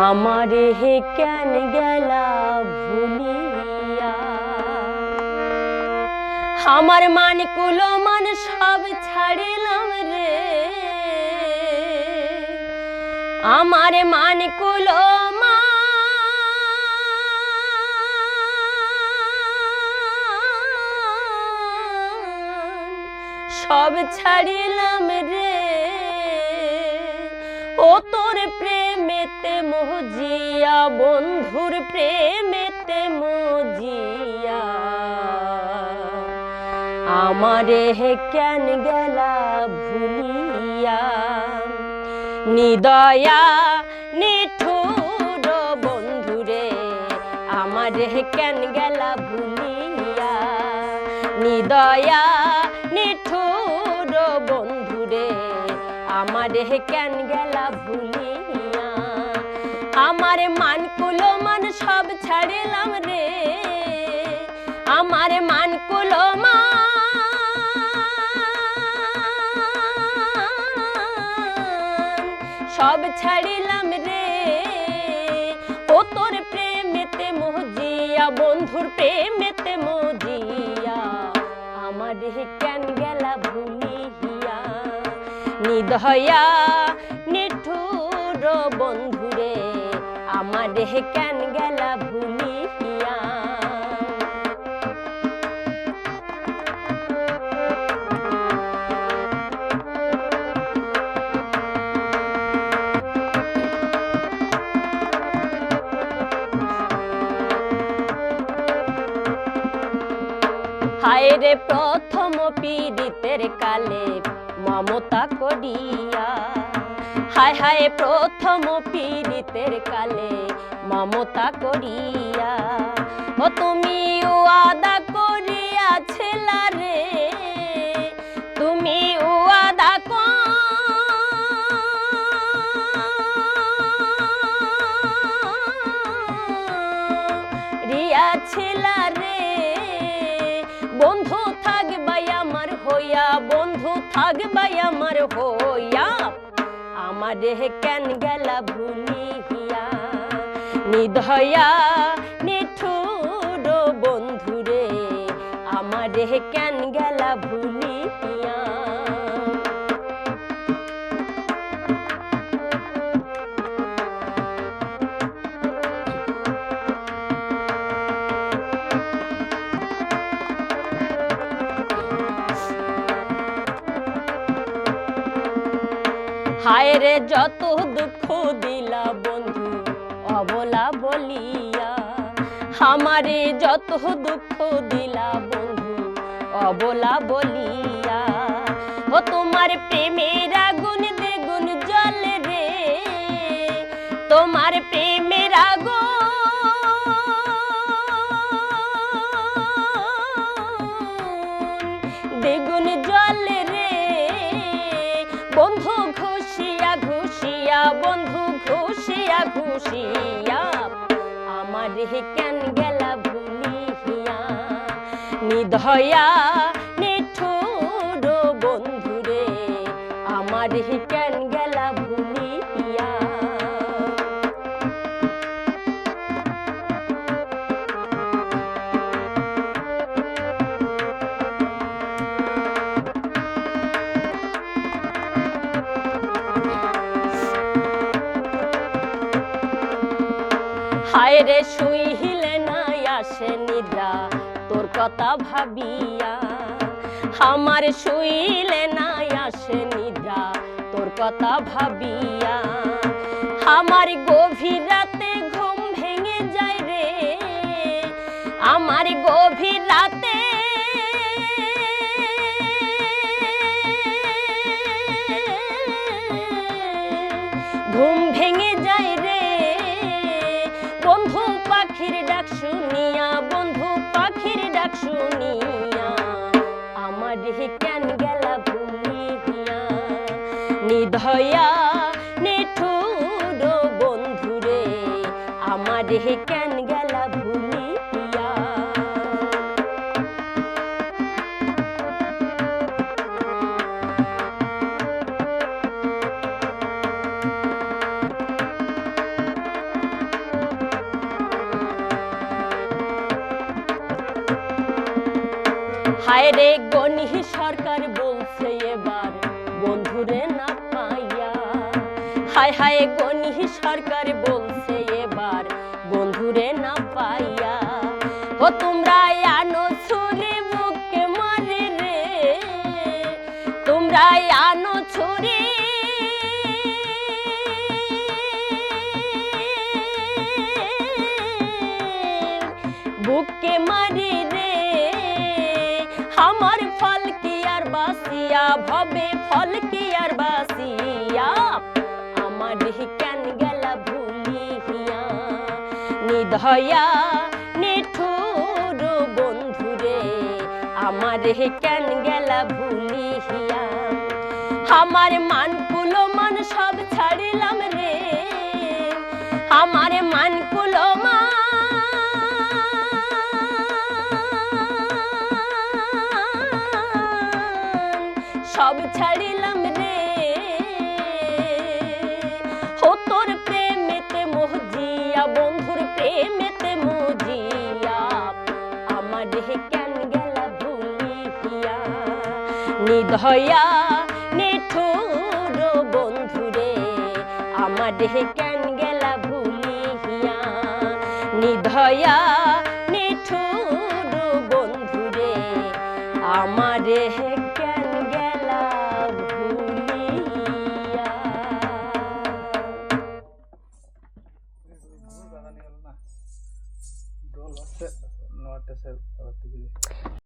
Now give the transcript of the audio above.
আমারে হে কেন গেলা ভুলিয়া, আমার মান কুলো মান সব ছাড়িলাম রে, আমার মান কুলো মান সব ছাড়িলাম রে। ও তোর প্রেমেতে মজিয়া, বন্ধুর প্রেমেতে মজিয়া, আমারে হে কেন গেলা ভুলিয়া। নিদয়া নিঠুর বন্ধুরে, আমারে হে কেন গেলা ভুলিয়া। নিদয়া নিঠুর বন্ধুরে, আমারে হে কেন গেলা ভুলিয়া। আমার মান কুলো মান সব ছাড়িলাম রে, আমার মান কুলো মান সব ছাড়িলাম রে। ও তোর প্রেমেতে মজিয়া, বন্ধুর প্রেমেতে মজিয়া, আমারে হে কেন গেলা ভুলিয়া। নিদয়া নিঠুর বন্ধুরে, আমারে হে কেন গেলা ভুলিয়া। হায় রে প্রথম পীড়িতের কালে মমতা করিয়া, হায় হায় প্রথম পীড়িতের কালে মমতা করিয়া। ও তুমি ওয়াদা করিয়াছিলা রে, তুমি ওয়াদা করিয়াছিলা রে। বন্ধু থাকবাই আমার হইয়া, বন্ধু থাকবাই আমার হইয়া, আমারে হে কেন গেলা ভুলিয়া। নিদয়া নিঠুর বন্ধুরে, আমারে হে কেন গেলা ভুলিয়া। হায় রে যত দুঃখ দিলা বন্ধু অবলা বলিয়া, আমারে যত দুঃখ দিলা বন্ধু অবলা বলিয়া। ও তোমার প্রেমের আগুন দ্বিগুণ জ্বলে রে, তোমার প্রেমের আগুন দ্বিগুণ জ্বলে রে। বন্ধু ঘুষিয়া ঘুষিয়া, বন্ধু ঘুষিয়া ঘুষিয়া, আমারে হে কেন গেলা ভুলিয়া। নিদয়া নিঠুর বন্ধুরে, আমারে হে কেন গেলা ভুলিয়া। হায় রে শুইলে নাই আসে নিদ্রা তোর কথা ভাবিয়া, আমার শুইলে নাই আসে নিদ্রা তোর কথা ভাবিয়া। আমার গভীর রাতে ঘুম ভেঙে যায় রে, আমার গভীর রাতে ঘুম ভেঙে যায় রে। বন্ধু পাখির ডাক শুনিয়া, বন্ধু পাখির ডাক শুনিয়া, আমারে হে কেন গেলা ভুলিয়া। নিদয়া নিঠুর বন্ধুরে, আমারে হে কেন গেলা ভুলিয়া। হায় রে গনি সরকার বলছে এবার বন্ধুরে না পাইয়া, হায় হায় গনি সরকার বলছে এবার বন্ধুরে না পাইয়া। ও তোমরা আনো ছুরি বুকে মারি রে, তোমরা আনো ছুরি বুকে মারি রে, আমার ফল কি আর বাসিয়া ভবে ফল কি আর বাসিয়া, আমার কেন গেলা ভুলিয়া নিধয়া নিঠুর বন্ধুরে, আমার কেন গেলা ভুলিয়া। আমার মান কুলো মান সব ছাড়িলাম রে, আমার মান কুলো মান সব ছাড়িলাম রে, ও তোর প্রেমেতে মোহজিয়া বন্ধুর প্রেমেতে মোহজিয়া, আমার কেন গেলা ভুলিয়া নিধয়া নিঠুর বন্ধুরে, আমার কেন গেলা ভুলিয়া নিধয়া নিঠুর বন্ধুরে, আমার কেন গেলা ভুলিয়া। ডোল হচ্ছে নটা